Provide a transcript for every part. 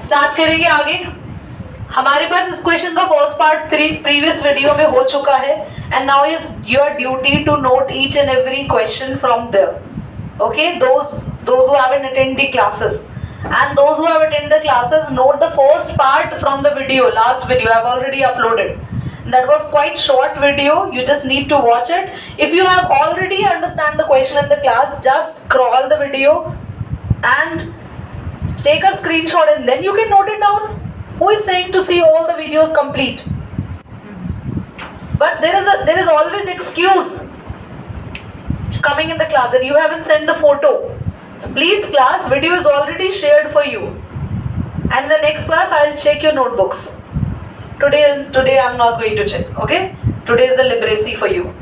Start करेंगे आगे। हमारे पास इस क्वेश्चन का फर्स्ट पार्ट प्रीवियस वीडियो में हो चुका है and now is your duty to note each and every question from there. Okay, those who haven't attended the classes and those who have attended the classes, note the first part from the video. Last video I have already uploaded. That was quite short video. You just need to watch it. If you have already understand the question in the class, just scroll the video and take a screenshot and then you can note it down. Who is saying to see all the videos complete? But there is always excuse coming in the class that you haven't sent the photo. So please class, video is already shared for you. And in the next class I will check your notebooks. Today I am not going to check. Okay? Today is the literacy for you.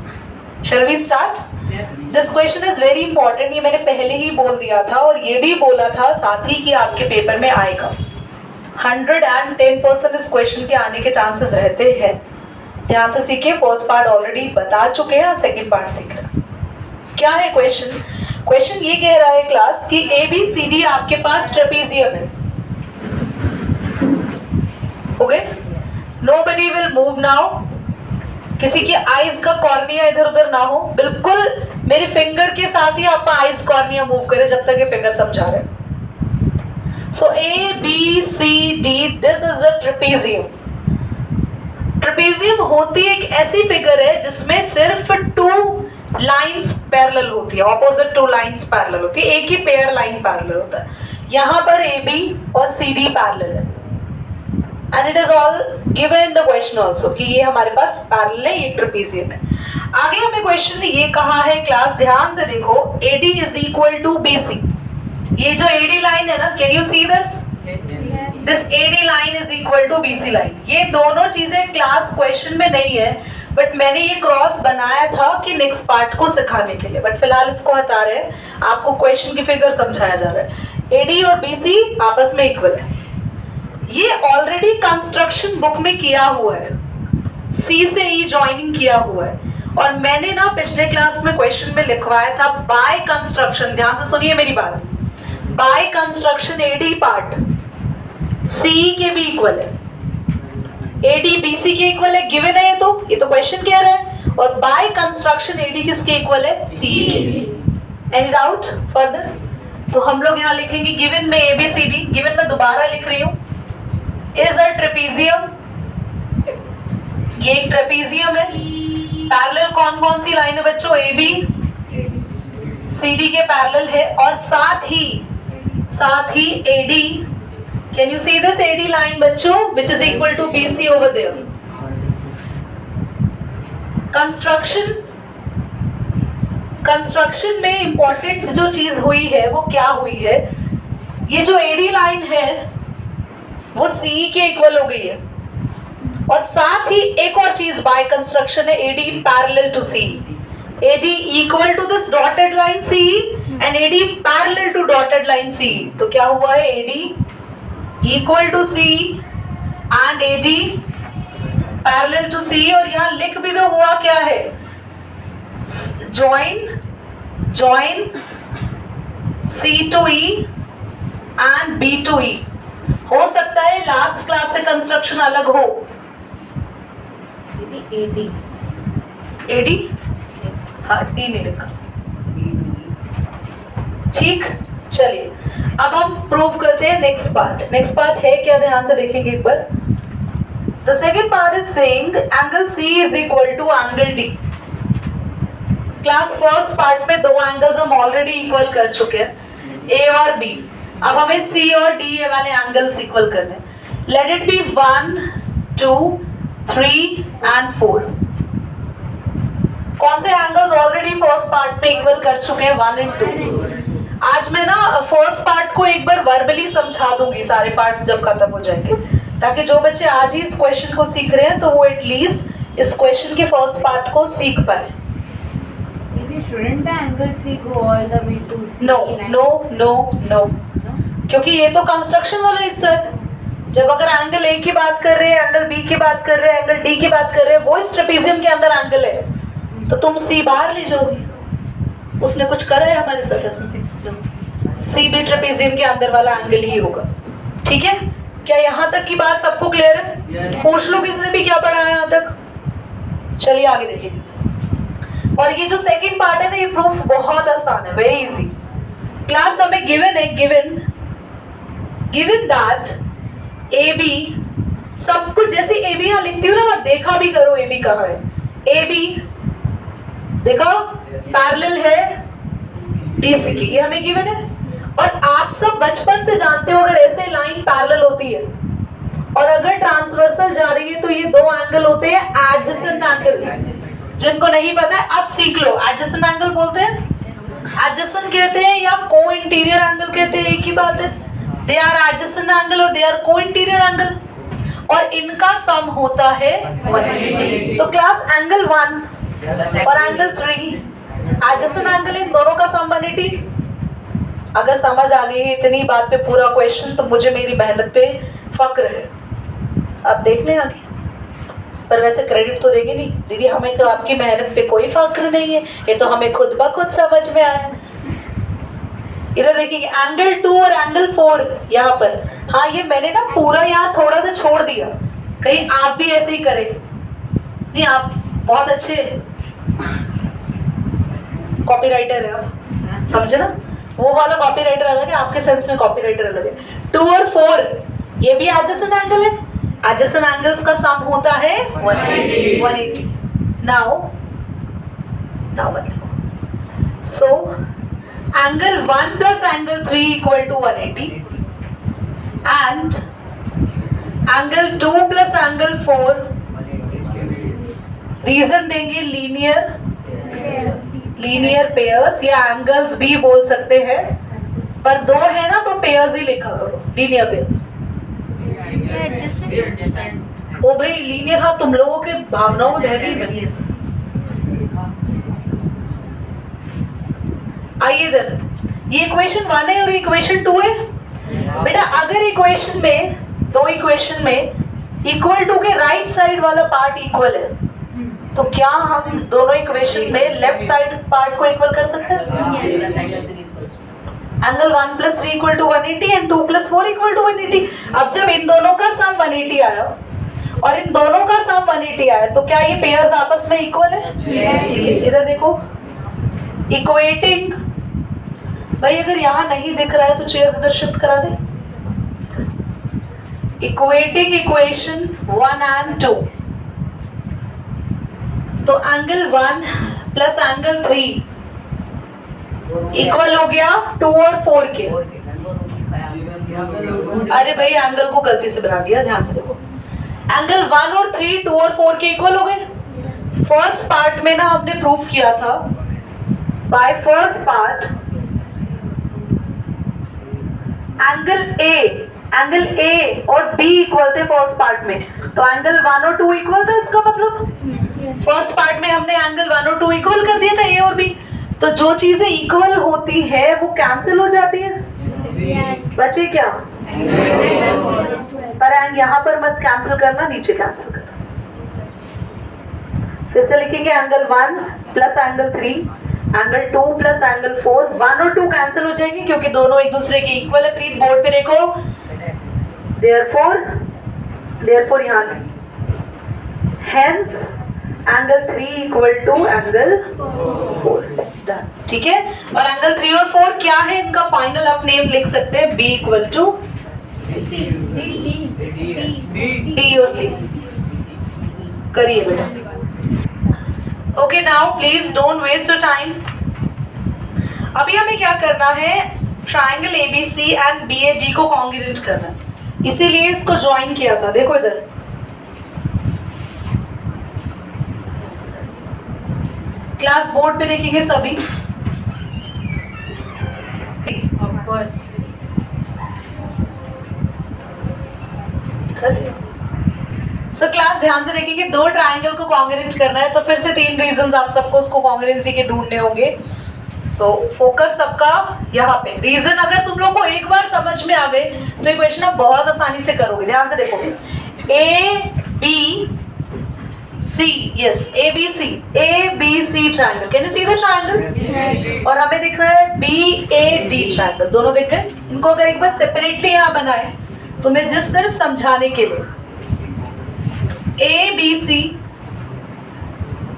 Shall we start? Yes. This question is very important. ये मैंने पहले ही बोल दिया था और ये भी बोला था साथ ही कि आपके पेपर में आएगा। 110% इस क्वेश्चन के आने के चांसेस रहते हैं। ध्यान से सीखिए, फर्स्ट पार्ट ऑलरेडी बता चुके हैं, सेकंड पार्ट सीख रहे हैं। क्या है क्वेश्चन? क्वेश्चन ये कह रहा है क्लास कि ABCD आपके पास ट्रेपेजियम है। हो गए? Nobody will move now. किसी की आईज का कॉर्निया इधर उधर ना हो, बिल्कुल मेरे फिंगर के साथ ही आप आईज कॉर्निया मूव करें जब तक ये फिगर समझा रहे हैं। सो ABCD, this is a trapezium. Trapezium होती एक ऐसी फिगर है जिसमें सिर्फ टू लाइंस पैरेलल होती है, ऑपोजिट टू लाइंस पैरेलल होती है, एक ही पेयर लाइन पैरेलल होता है। यहाँ पर AB और CD पैरेलल है and it is all given in the question also कि ये हमारे पास पैरेलल है, ये ट्रेपेजियम है। आगे हमें क्वेश्चन ने ये कहा है क्लास, ध्यान से देखो, AD is equal to BC। ये जो AD लाइन है ना, can you see this? This AD line is equal to BC line. ये दोनों चीजें क्लास क्वेश्चन में नहीं है, बट मैंने ये क्रॉस बनाया था कि नेक्स्ट पार्ट को सिखाने के लिए, बट फिलहाल इसको हटा रहे हैं, आपको क्वेश्चन की फिगर समझाया जा रहा है। AD और BC आपस में इक्वल है। ये ऑलरेडी कंस्ट्रक्शन बुक में किया हुआ है, C से E ज्वाइनिंग किया हुआ है, और मैंने ना पिछले क्लास में क्वेश्चन में लिखवाया था बाय कंस्ट्रक्शन। ध्यान से सुनिए मेरी बात, by construction AD part CE के भी इक्वल है, AD BC के इक्वल है, गिवन है ये तो क्वेश्चन कह रहा है, और बाय कंस्ट्रक्शन AD किसके इक्वल है? CE के। Any doubt further? तो हम लोग यहाँ लिखेंगे गिवन में ABCD, गिवन में दोबारा लिख रही हूँ, is a trapezium। ये एक ट्रेपेजियम है। पैरेलल कौन कौन सी लाइन है बच्चों? AB CD के पैरेलल है, और साथ ही AD, can you see this AD line बच्चों, which is equal to BC over there। Construction में इंपॉर्टेंट जो चीज हुई है वो क्या हुई है? ये जो AD लाइन है वो CE के इक्वल हो गई है, और साथ ही एक और चीज बाय कंस्ट्रक्शन है, AD parallel to CE। AD equal to this dotted line CE and AD parallel to dotted line CE। तो क्या हुआ है? AD equal to CE and AD parallel to CE, और यहाँ लिख भी दो हुआ क्या है? Join C to E and B to E। हो सकता है लास्ट क्लास से कंस्ट्रक्शन अलग हो। AD हाँ, D नहीं लिखा, ठीक। चलिए अब हम प्रूव करते हैं नेक्स्ट पार्ट है क्या, ध्यान से देखेंगे एक बार। The second part is saying angle C is equal to angle D। Class first part में दो एंगल्स हम ऑलरेडी इक्वल कर चुके हैं, A और B। अब हमें C और D वाले एंगल्स इक्वल करने। Let it be 1 2 3 and 4। कौन से एंगल्स ऑलरेडी फर्स्ट पार्ट में इक्वल कर चुके हैं? 1 and 2। आज मैं ना फर्स्ट पार्ट को एक बार वर्बली समझा दूंगी, सारे पार्ट्स जब खत्म हो जाएंगे, ताकि जो बच्चे आज ही इस क्वेश्चन को सीख रहे हैं तो वो एटलीस्ट इस क्वेश्चन के फर्स्ट पार्ट को सीख पाए। Shouldn't the angle C go all the way to C? No, क्योंकि ये तो कंस्ट्रक्शन वाला हिस्सा है। जब अगर एंगल A की बात कर रहे हैं, एंगल B की बात कर रहे हैं, एंगल D की बात कर रहे हैं, वो इस ट्रेपेजियम के अंदर एंगल है, तो तुम C बाहर ले जाओगे। उसने कुछ करा है हमारे साथ ऐसा? C भी ट्रेपेजियम के अंदर वाला एंगल ही होगा, ठीक है। क्या यहाँ तक की बात सबको क्लियर है? Yes. पूछ लो किसी से भी क्या पढ़ा है यहाँ तक। चलिए आगे देखिए। और ये जो सेकंड पार्ट है ना, ये प्रूफ बहुत आसान है, वेरी इजी। क्लास हमें गिवन है, गिवन दैट ए बी, सब कुछ जैसे ए बी यहाँ लिखती हूँ ना, मैं देखा भी करो ए बी कहाँ है। ए बी देखो पैरेलल है डीसी की, ये हमें गिवन है। और आप सब बचपन से जानते हो अगर ऐसे लाइन पैरेलल होती है और अगर ट्रांसवर्सल जा रही है तो ये दो एंगल होते हैं एडजेसेंट एंगल। जिनको नहीं पता है अब सीख लो, एडजेसेंट एंगल बोलते हैं, एडजेसेंट कहते हैं या को इंटीरियर एंगल कहते हैं, एक ही बात है। दे आर एडजेसेंट एंगल और दे आर को इंटीरियर एंगल, और इनका सम होता है 180। तो क्लास एंगल 1 और एंगल 3 एडजेसेंट एंगल, इन दोनों का सम 180। अगर समझ आ गई है इतनी बात पे पूरा क्वेश्चन, तो मुझे मेरी मेहनत पे फक्र है। अब देख लें आगे, पर वैसे क्रेडिट तो देंगे नहीं दीदी, हमें तो आपकी मेहनत पे कोई फक्र नहीं है, ये तो हमें खुद ब खुद समझ में आया। इधर देखिए एंगल 2 और एंगल 4 यहाँ पर, हाँ ये मैंने ना पूरा यहाँ थोड़ा सा छोड़ दिया, कहीं आप भी ऐसे ही करें। नहीं आप बहुत अच्छे कॉपीराइटर है, आप समझे ना, वो वाला कॉपीराइटर अलग है, आपके सेंस में कॉपीराइटर अलग है। 2 और 4 ये भी एडजेसेंट एंगल है, एडजेसेंट एंगल्स का सम होता है 180। नाउ मतलब so angle 1 plus angle 3 equal to 180 and angle 2 plus angle 4 reason देंगे लीनियर पेयर्स या एंगल्स भी बोल सकते हैं, पर दो है ना तो पेयर्स ही लिखा करो, लीनियर पेयर्स। ओ भाई लीनियर, हाँ तुम लोगों के भावनाओं में रह गई। आइए इधर, ये इक्वेशन 1 है और इक्वेशन 2 है। बेटा अगर इक्वेशन में, दो इक्वेशन में इक्वल टू के राइट साइड वाला पार्ट इक्वल है, तो क्या हम दोनों इक्वेशन में लेफ्ट साइड पार्ट को इक्वल कर सकते हैं? Angle 1 plus 3 equal to 180 and 2 plus 4 equal to 180। अब जब इन दोनों का सम 180 आया और इन दोनों का सम 180 आया, तो क्या ये पेयर्स आपस में इक्वल है? इधर देखो, इक्वेटिंग, भाई अगर यहाँ नहीं दिख रहा है तो चेयर्स इधर शिफ्ट करा दे। इक्वेटिंग इक्वेशन 1 एंड 2, तो एंगल 1 प्लस एंगल 3 इक्वल हो गया 2 और 4 के। अरे भाई एंगल को गलती से बना दिया, ध्यान से देखो। एंगल 1 और 3 2 और 4 के इक्वल हो गए। फर्स्ट पार्ट में ना हमने प्रूफ किया था, by first part angle A और बी इक्वल थे फर्स्ट पार्ट में, तो एंगल 1 और 2 इक्वल था। इसका मतलब फर्स्ट पार्ट में हमने एंगल 1 और 2 इक्वल कर दिया था, ए और बी। तो जो चीजें इक्वल होती है वो कैंसिल हो जाती है, बचे क्या? पर यहाँ पर मत कैंसिल करना, नीचे कैंसिल करना। फिर से लिखेंगे angle 1 plus angle 3, angle 2 plus angle 4। 1 और 2 कैंसिल हो जाएंगे क्योंकि दोनों एक दूसरे के इक्वल है। प्लीज बोर्ड पे देखो, therefore यहाँ hence angle 3 equal to angle 4। Done, ठीक है। और एंगल 3 और 4 क्या है इनका फाइनल आप नेम लिख सकते हैं, B इक्वल टू D और C। करिए बेटा। Okay now please don't waste your time. अभी हमें क्या करना है, ट्राइंगल ABC एंड BAD को कॉन्ग्रुएंट करना है, इसीलिए इसको ज्वाइन किया था। देखो इधर क्लास बोर्ड पे देखेंगे सभी, Of course. सो क्लास ध्यान से देखेंगे, दो ट्रायंगल को कॉन्ग्रुएंट करना है, तो फिर से 3 रीजंस आप सबको उसको कॉन्ग्रुएंसी के ढूंढने होंगे। सो फोकस सबका यहाँ पे। रीजन अगर तुम लोग को एक बार समझ में आ गए तो इक्वेशन आप बहुत आसानी से करोगे। ध्यान से देखो, ABC, yes ABC, ABC triangle, can you see the triangle? और हमें दिख रहा है BAD ट्रायंगल, दोनों दिख गए। इनको अगर एक बार सेपरेटली यहाँ बनाए तुम्हें जिस सिर्फ समझाने के लिए, ए बी सी,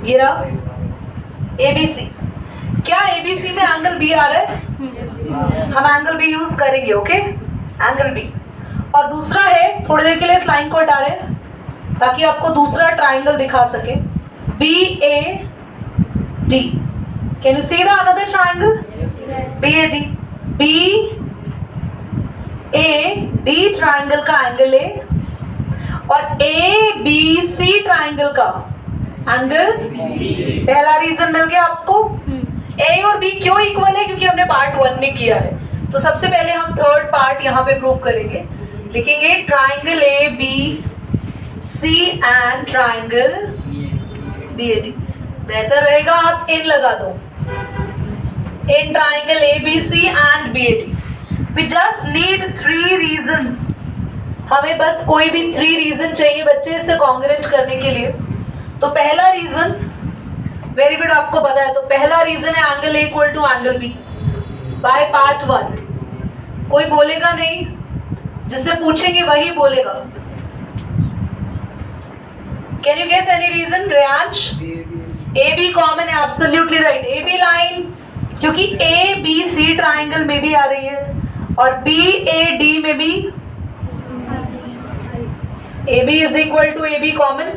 ये रहा ए बी सी। क्या ए बी सी में एंगल बी आ रहा है? हम एंगल बी यूज करेंगे, ओके, एंगल बी। और दूसरा है, थोड़ी देर के लिए इस लाइन को हटा रहे हैं ताकि आपको दूसरा ट्राइंगल दिखा सके, B A D. Can you see the another triangle? B A D, B A D triangle का एंगल है और ए बी सी ट्राइंगल का एंगल, पहला रीजन मिल गया आपको। ए और बी क्यों इक्वल है? क्योंकि हमने पार्ट 1 में किया है। तो सबसे पहले हम थर्ड पार्ट यहाँ पे प्रूव करेंगे, लिखेंगे triangle A B C and triangle B A D. बेहतर रहेगा आप इन लगा दो, इन triangle A B C and B A D. We just need 3 reasons. हमें बस कोई भी 3 रीजन चाहिए बच्चे इसे कॉन्ग्रेंट करने के लिए। तो पहला रीजन, वेरी गुड, आपको पता है। तो पहला रीजन है angle A equal to angle B by part 1। कोई बोलेगा नहीं, जिससे पूछेंगे वही बोलेगा। Can you guess any reason? Reyansh? A B common है, absolutely right. A B line, क्योंकि ए बी सी ट्राइंगल में भी आ रही है और बी ए डी में भी A B is equal to A B common.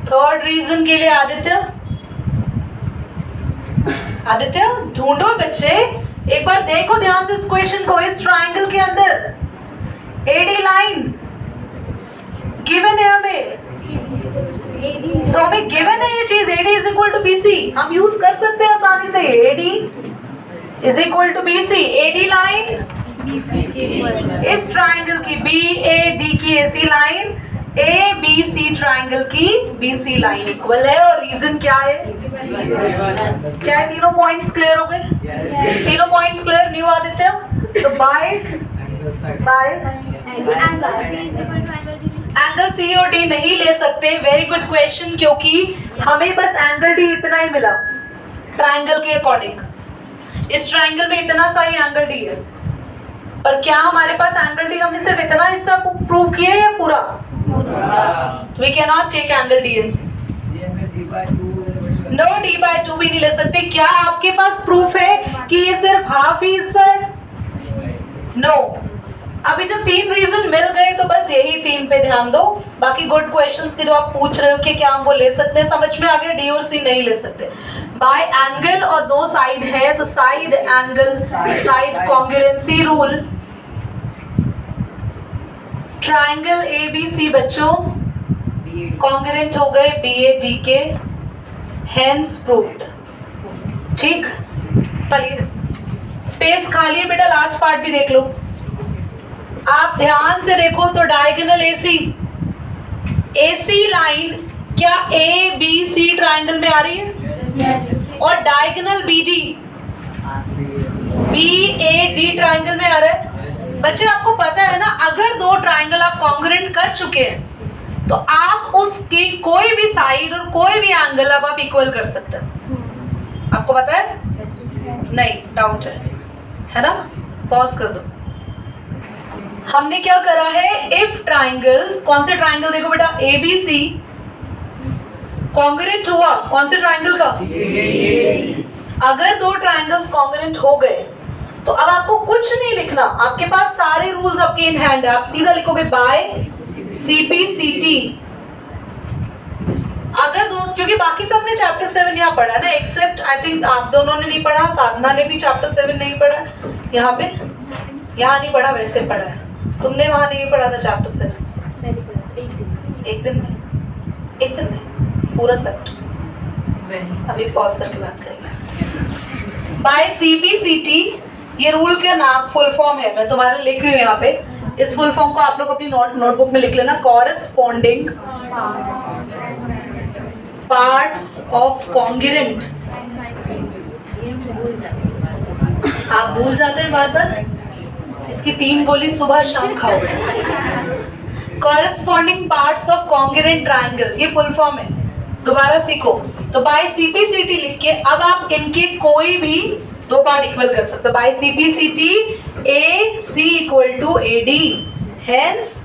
Third reason के लिए आदित्य, आदित्य ढूंढो बच्चे, एक बार देखो ध्यान से इस क्वेश्चन को। इस ट्राइंगल के अंदर एडी लाइन गिवन है हमें, तो हमें गिवन है ये चीज, AD is equal to BC. हम यूज कर सकते हैं आसानी से, AD is equal to BC. AD line इस ट्राइंगल की, बी ए डी की AC line A B C triangle की बी सी लाइन इक्वल है। और रीजन क्या है? क्या है? तीनों पॉइंट्स क्लियर हो गए? तीनों पॉइंट्स क्लियर? न्यू आदित्य, तो बाय एंगल सी और डी नहीं ले सकते। वेरी गुड क्वेश्चन, क्योंकि हमें बस एंगल डी इतना ही मिला ट्राइंगल के अकॉर्डिंग। इस ट्राइंगल में इतना सा ही एंगल डी है, पर क्या हमारे पास एंगल डी, हमने सिर्फ इतना हिस्सा प्रूव किया है या पूरा? We cannot take angle D and C. No, D by 2 भी नहीं ले सकते। क्या आपके पास प्रूफ है कि ये सिर्फ हाफ ही हिस्सा है? No. अभी जब 3 रीजन मिल गए तो बस यही 3 पे ध्यान दो। बाकी गुड क्वेश्चंस के जो आप पूछ रहे हो कि क्या हम वो ले सकते हैं, समझ में आ गया। डी और सी नहीं ले सकते। बाय एंगल और 2 साइड है, तो side angle, side congruency rule, triangle A B C बच्चों कॉन्ग्रुएंट हो गए बी ए डी के, हेंस प्रूव्ड। ठीक, चलिए स्पेस खाली है बेटा, लास्ट पार्ट भी देख लो। आप ध्यान से देखो तो डायगोनल एसी, एसी लाइन क्या ए बी सी ट्राइंगल में आ रही है? और diagonal B D, B A D triangle में आ रहा है। बच्चे आपको पता है ना, अगर 2 ट्राइंगल आप कॉन्ग्रुएंट कर चुके हैं तो आप उसकी कोई भी साइड और कोई भी एंगल अब आप इक्वल कर सकते हैं। आपको पता है? नहीं, डाउट है ना? पॉज कर दो। हमने क्या करा है, इफ ट्राइंगल्स, कौन से ट्राइंगल देखो बेटा, ए बी सी कॉन्ग्रुएंट हुआ, कौन से ट्राइंगल का? अगर 2 ट्राइंगल्स कॉन्ग्रुएंट हो गए तो अब आपको कुछ नहीं लिखना, आपके पास सारे रूल्स आपके इन हैंड है। आप सीधा लिखोगे बाय सीपीसीटी। अगर दोनों, क्योंकि बाकी सबने चैप्टर 7 यहाँ पढ़ा है ना, एक्सेप्ट आई थिंक आप दोनों ने नहीं पढ़ा, साधना ने भी चैप्टर 7 नहीं पढ़ा यहाँ पे, यहाँ नहीं पढ़ा, वैसे पढ़ा है। तुमने वहां नहीं पढ़ा था चैप्टर 7? एक दिन में पूरा सेट। अभी पॉज करके बात करेंगे। बाय सीपीसीटी, ये रूल का नाम फुल फॉर्म है, मैं तुम्हारे लिख रही हूँ यहाँ पे। इस फुल फॉर्म को आप लोग अपनी नोटबुक में लिख लेना। Corresponding parts of congruent. आप भूल जाते हैं बार बार, इसकी 3 गोली सुबह शाम खाओ। Corresponding parts of congruent triangles, ये फुल फॉर्म है, दोबारा सीखो। तो बाय सीपीसीटी लिख के अब आप इनके कोई भी दो पार्ट इक्वल कर सकते हो by CPCT AC equal to AD hence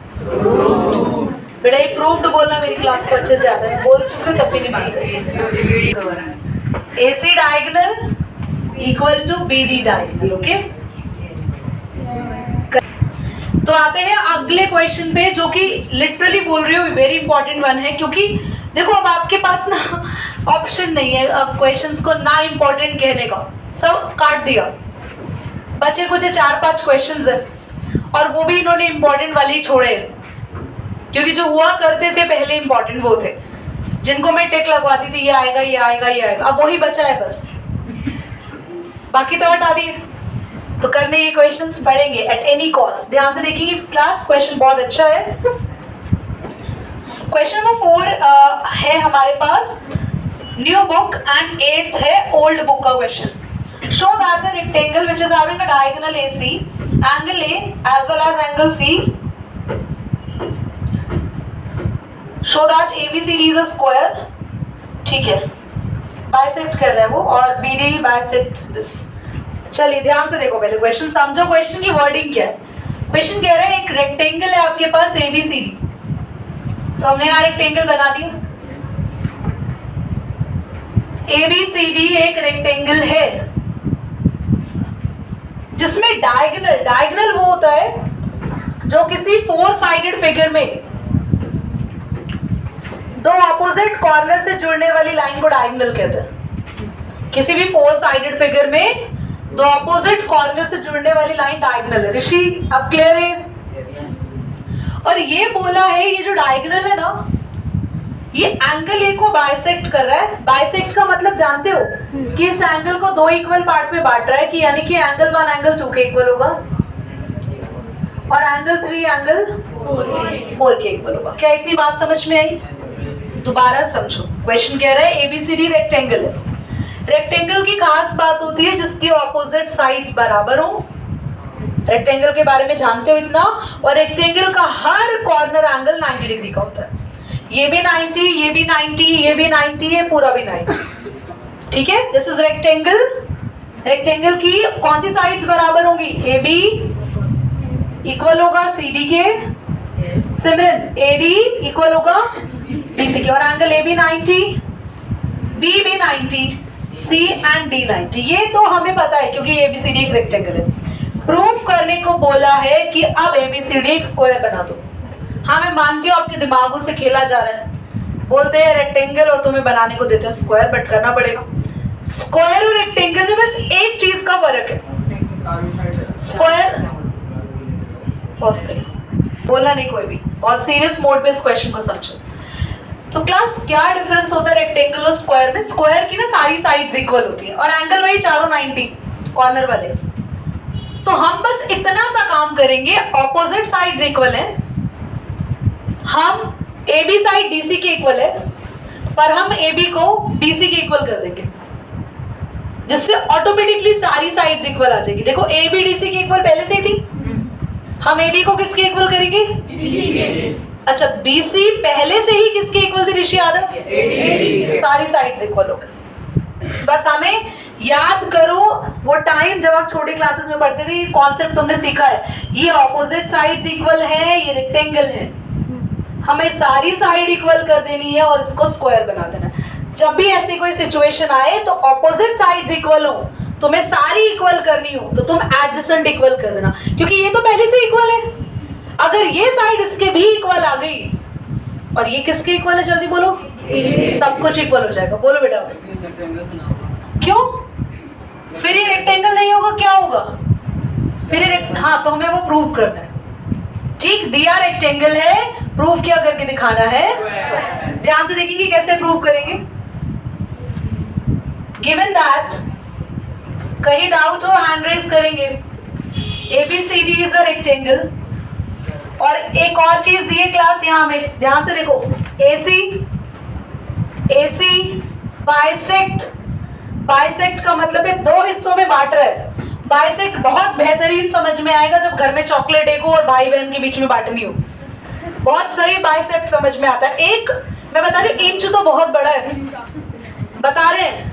बेटा ये प्रूव्ड बोलना मेरी क्लास को अच्छे से आता है, बोल चुके तब भी नहीं मानते। AC diagonal equal to BD diagonal, okay. तो आते हैं अगले क्वेश्चन पे जो कि लिटरली बोल रही हूँ वेरी इंपॉर्टेंट वन है, क्योंकि देखो अब आपके पास ना ऑप्शन नहीं है अब क्वेश्चंस को ना इंपॉर्टेंट कहने का, सब काट दिया, बचे कुछ 4-5 क्वेश्चंस है और वो भी इन्होंने इंपॉर्टेंट वाले ही छोड़े हैं, क्योंकि जो हुआ करते थे पहले इंपॉर्टेंट वो थे जिनको मैं टिक लगवाती थी ये आएगा ये आएगा ये आएगा, अब वही बचा है बस, बाकी तो हटा दिए। तो करने ये क्वेश्चंस पढ़ेंगे एट एनी कॉस्ट, ध्यान से देखेंगे क्लास, क्वेश्चन बहुत अच्छा है। क्वेश्चन नंबर 4 है हमारे पास न्यू बुक एंड 8th है ओल्ड बुक का question. Show that the rectangle which is having a diagonal AC, angle A as well as angle C, show that ABCD is a square, ठीक है, bisect कर रहा है वो, और BD bisect this. चलिए ध्यान से देखो, पहले क्वेश्चन समझो, क्वेश्चन की वर्डिंग क्या है। क्वेश्चन कह रहा है एक रेक्टेंगल है आपके पास ABCD, सो हमने यहाँ रेक्टेंगल बना दिया, ABCD एक रेक्टेंगल है जिसमें डायगोनल, डायगोनल वो होता है जो किसी 4 साइडेड फिगर में दो ऑपोजिट कॉर्नर से जुड़ने वाली लाइन को डायगोनल कहते हैं। किसी भी 4 साइडेड फिगर में दो ऑपोजिट कॉर्नर से जुड़ने वाली लाइन डायगोनल है। ऋषि अब क्लियर है? और ये बोला है ये जो डायगोनल है ना ये एंगल A को बाइसेक्ट कर रहा है। बाइसेक्ट का मतलब जानते हो कि इस एंगल को 2 इक्वल पार्ट में बांट रहा है, कि यानी कि एंगल 1 एंगल 2 के इक्वल होगा और एंगल 3 एंगल 4 के इक्वल होगा। क्या इतनी बात समझ में आई? दोबारा समझो, क्वेश्चन कह रहा है ABCD रेक्टेंगल है। रेक्टेंगल की खास बात होती है जिसकी ऑपोजिट साइड्स बराबर हो। रेक्टेंगल के बारे में जानते हो इतना, और रेक्टेंगल का हर कॉर्नर एंगल 90 डिग्री का होता है। ये भी 90, ये भी 90, ये भी 90, ये पूरा भी 90, ठीक है। This is rectangle. रेक्टेंगल की कौन सी साइड्स बराबर होंगी? AB इक्वल होगा CD के, सिमरन AD इक्वल होगा BC के, और एंगल AB 90, B भी 90, C एंड D 90। ये तो हमें पता है क्योंकि ABCD एक रेक्टेंगल है। प्रूव करने को बोला है कि अब ABCD एक स्क्वायर बना दो। हाँ मैं मानती हूँ आपके दिमागों से खेला जा रहा है, बोलते हैं रेक्टेंगल और तुम्हें बनाने को देते हैं स्क्वायर, बट करना पड़ेगा। स्क्वायर और रेक्टेंगल में बस एक चीज का फर्क है, स्क्वायर, पॉज करिए, बोलना नहीं कोई भी, बहुत सीरियस मोड पे इस क्वेश्चन को समझो। तो क्लास क्या डिफरेंस होता है रेक्टेंगल और स्क्वायर में? स्क्वायर की ना सारी साइड्स इक्वल होती है और एंगल वही चारों 90 कॉर्नर वाले। तो हम बस इतना सा काम करेंगे, ऑपोजिट साइड्स इक्वल है, हम AB साइड DC के इक्वल है, पर हम AB को BC के इक्वल कर देंगे, जिससे ऑटोमेटिकली सारी साइड्स इक्वल आ जाएगी। देखो AB DC के इक्वल पहले से ही थी, हम AB को किसके इक्वल करेंगे? अच्छा BC पहले से ही किसके इक्वल थी ऋषि यादव? सारी साइड्स इक्वल हो गई। बस हमें याद करो वो टाइम जब आप छोटी क्लासेस में पढ़ते थे, कॉन्सेप्ट तुमने सीखा है, ये ऑपोजिट साइड्स इक्वल है, ये रेक्टेंगल है, हमें सारी साइड इक्वल कर देनी है और इसको स्क्वायर बना देना है। जब भी ऐसी कोई सिचुएशन आए तो ऑपोजिट साइड्स इक्वल हो, तुम्हें सारी इक्वल करनी हो तो तुम एडजेसेंट इक्वल कर देना, क्योंकि ये तो पहले से इक्वल है। अगर ये साइड इसके भी इक्वल आ गई और ये किसके इक्वल है, जल्दी बोलो, सब कुछ इक्वल हो जाएगा। बोलो बेटा, क्यों? फिर ये रेक्टेंगल नहीं होगा, क्या होगा फिर? हाँ, तो हमें वो प्रूव करना है, ठीक। दिया रेक्टेंगल है, प्रूव क्या करके दिखाना है। ध्यान से देखेंगे कैसे प्रूव करेंगे। गिवन दैट, कहीं डाउट हो हैंड रेज करेंगे। ABCD इज अ रेक्टेंगल, और एक और चीज दी है क्लास यहाँ में, ध्यान से देखो, AC बाइसेक्ट, बाइसेक्ट का मतलब है 2 हिस्सों में बांट रहा है। बाइसेक्ट बहुत बेहतरीन समझ में आएगा जब घर में चॉकलेट एक हो और भाई बहन के बीच में बांटनी हो, बहुत सही बाइसेक्ट समझ में आता है। एक मैं बता रही, इंच तो बहुत बड़ा है, बता रहे हैं,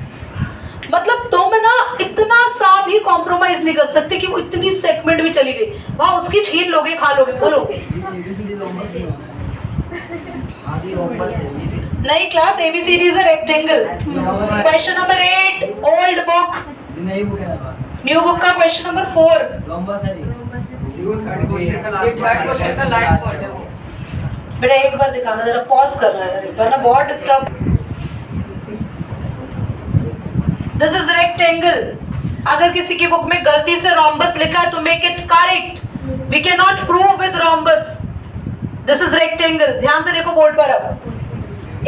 मतलब तुम ना इतना सा कॉम्प्रोमाइज नहीं कर सकते कि वो इतनी सेगमेंट भी चली गई, वहां उसकी छीन लोगे, खा लोगे। बोलो नहीं class, ABCD is a rectangle. Question number 8 old book, new book का क्वेश्चन नंबर 4। बेटा एक बार दिखाना, जरा पॉज करना है यार, वरना बहुत डिस्टर्ब। This is rectangle. अगर किसी की बुक में गलती से रोम्बस लिखा है तो make it correct. We can not prove with rhombus. This is rectangle. ध्यान से देखो बोर्ड पर। अब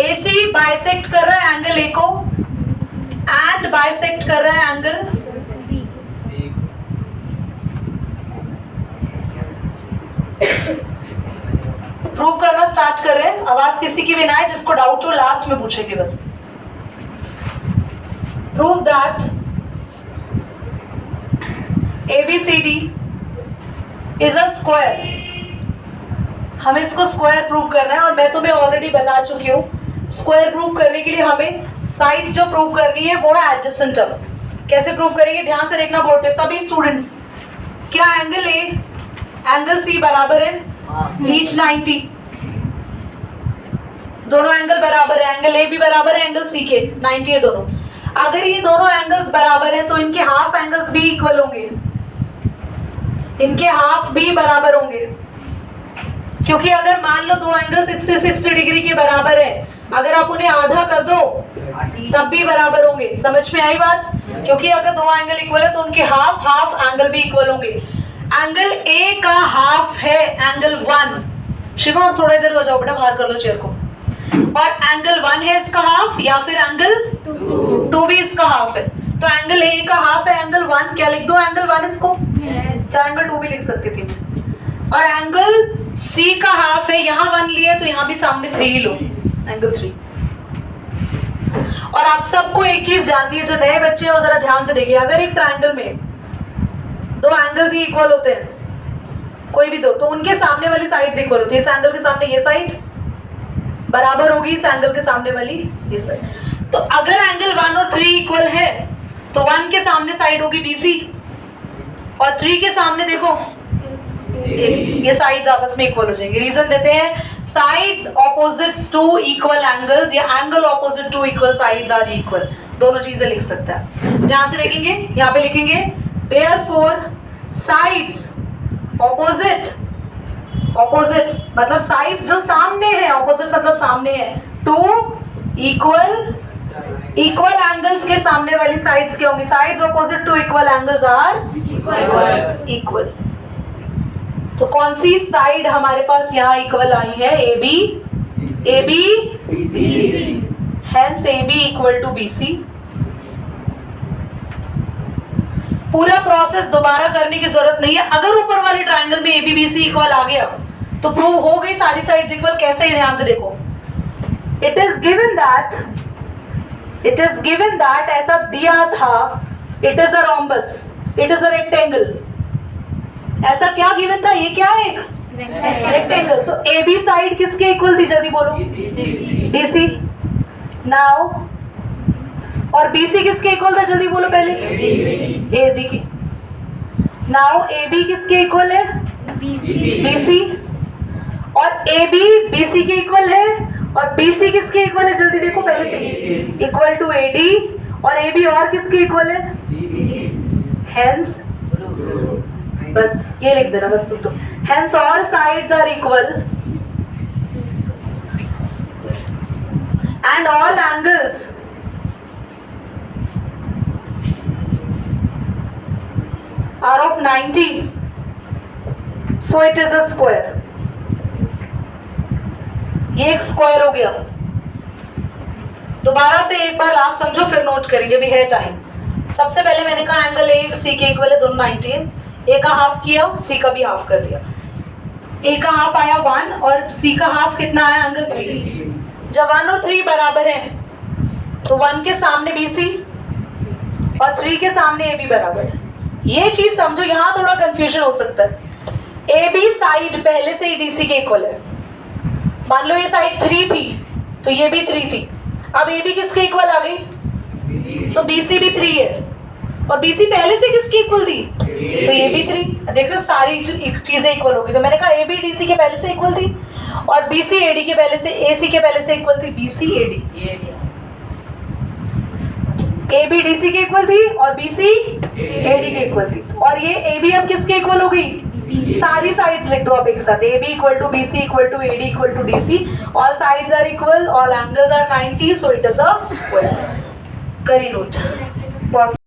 AC बाइसेक्ट कर रहा है एंगल A को, एंड बाइसेक्ट कर रहा है एंगल C। प्रूव करना स्टार्ट कर रहे हैं। आवाज किसी की भी ना है, जिसको डाउट हो लास्ट में पूछेंगे बस। Prove that ABCD is a square. हमें इसको स्क्वायर प्रूव करना है, और मैं तुम्हें ऑलरेडी बता चुकी हूँ स्क्वायर प्रूव करने के लिए हमें साइड्स जो प्रूव करनी है वो है एडजेसेंट टर्म। कैसे प्रूव करेंगे, ध्यान से देखना बोर्ड पे सभी स्टूडेंट्स। क्या एंगल A एंगल C बराबर है? ईच 90। दोनों एंगल बराबर है, एंगल A भी बराबर है एंगल C के, 90 है दोनों। अगर ये दोनों एंगल्स बराबर हैं तो इनके हाफ एंगल्स भी इक्वल होंगे, इनके हाफ भी बराबर होंगे। क्योंकि अगर मान लो दो एंगल 60 डिग्री के बराबर है, अगर आप उन्हें आधा कर दो तब भी बराबर होंगे। समझ में आई बात? क्योंकि अगर दो एंगल इक्वल है तो उनके हाफ एंगल भी इक्वल होंगे। एंगल A का हाफ है एंगल 1। शिवम थोड़ा इधर हो जाओ बेटा, बाहर कर लो चेयर को। और एंगल 1 है इसका हाफ, या फिर एंगल 2 भी इसका हाफ है। तो एंगल A का हाफ है एंगल 1। क्या लिख दो एंगल 1 इसको? चाहे एंगल 2 भी लिख सकती थी। और एंगल C का हाफ है, यहाँ 1 लिए तो यहाँ भी सामने 3 ही लो, एंगल 3। और आप सबको एक चीज जानती है, जो नए बच्चे हैं वो जरा ध्यान से देखिए। अगर एक ट्रायंगल में दो एंगल्स ही इक्वल होते हैं, कोई भी दो, तो उनके सामने वाली साइड्स इक्वल होती है। इस एंगल के सामने ये साइड बराबर होगी इस एंगल के सामने वाली ये साइड। तो अगर एंगल 1 और 3 इक्वल है तो 1 के सामने साइड होगी BC, और 3 के सामने देखो ये साइड्स आपस में इक्वल हो जाएंगे। रीजन देते हैं, sides opposites to equal angles या angle opposite to equal sides are equal. दोनों चीजें लिख सकता है। ध्यान से लिखेंगे, यहाँ पे लिखेंगे देयरफॉर साइड्स ऑपोजिट मतलब साइड्स जो सामने है, ऑपोजिट मतलब सामने है, टू इक्वल एंगल्स के सामने वाली साइड्स क्या होंगी? Sides opposite to equal angles are equal. तो कौन सी साइड हमारे पास यहाँ इक्वल आई है? AB hence AB equal to BC। पूरा प्रोसेस दोबारा करने की जरूरत नहीं है। अगर ऊपर वाले ट्रायंगल में ABBC इक्वल आ गया तो प्रूव हो गई सारी साइड्स इक्वल। कैसे ही ध्यान से देखो, इट इज गिवन दैट ऐसा दिया था, it is a rhombus, it is a rectangle. ऐसा क्या गिवन था? ये क्या है? एक रेक्टेंगल। तो AB साइड किसके इक्वल थी? जल्दी बोलो। BC। नाउ और BC किसके इक्वल था? जल्दी बोलो पहले। AD की। नाउ AB किसके इक्वल है? BC। और AB BC के इक्वल है, और BC किसके इक्वल है? जल्दी देखो पहले से, इक्वल टू AD। और AB और किसके इक्वल है? Hence, बस ये लिख देना बस तुम तो। Hence all sides are equal and all angles are of 90, so it is a square। ये एक स्क्वायर हो गया। दोबारा से एक बार लास्ट समझो, फिर नोट करेंगे, भी है टाइम। सबसे पहले मैंने कहा एंगल A C के इक्वल है, दोनों 90 है। A का हाफ किया, C का भी हाफ कर दिया। A का हाफ आया 1 और C का हाफ कितना आया? एंगल 3। जब 1 और 3 बराबर है तो 1 के सामने BC और 3 के सामने AB बराबर है। ये चीज समझो, यहाँ थोड़ा कंफ्यूजन हो सकता है। AB साइड पहले से ही DC के इक्वल है। मान लो ये साइड 3 थी तो ये भी 3 थी। अब AB किसके इक्वल आ गई? तो BC भी 3 है और BC पहले से किसकी इक्वल थी? तो ये भी 3। देख रहे हो सारी चीजें इक्वल हो गई। तो मैंने कहा AB DC के पहले से इक्वल थी और BC AD के पहले से, AC के पहले से इक्वल थी BC AD। AB DC के इक्वल थी और BC AD के इक्वल थी। और ये AB अब किसके इक्वल हो गई? सारी साइड्स लिख दो आप एक साथ। AB equal to BC equal to AD equal to DC। All sides are equal, all angles are 90, so it is a square. करी नोट।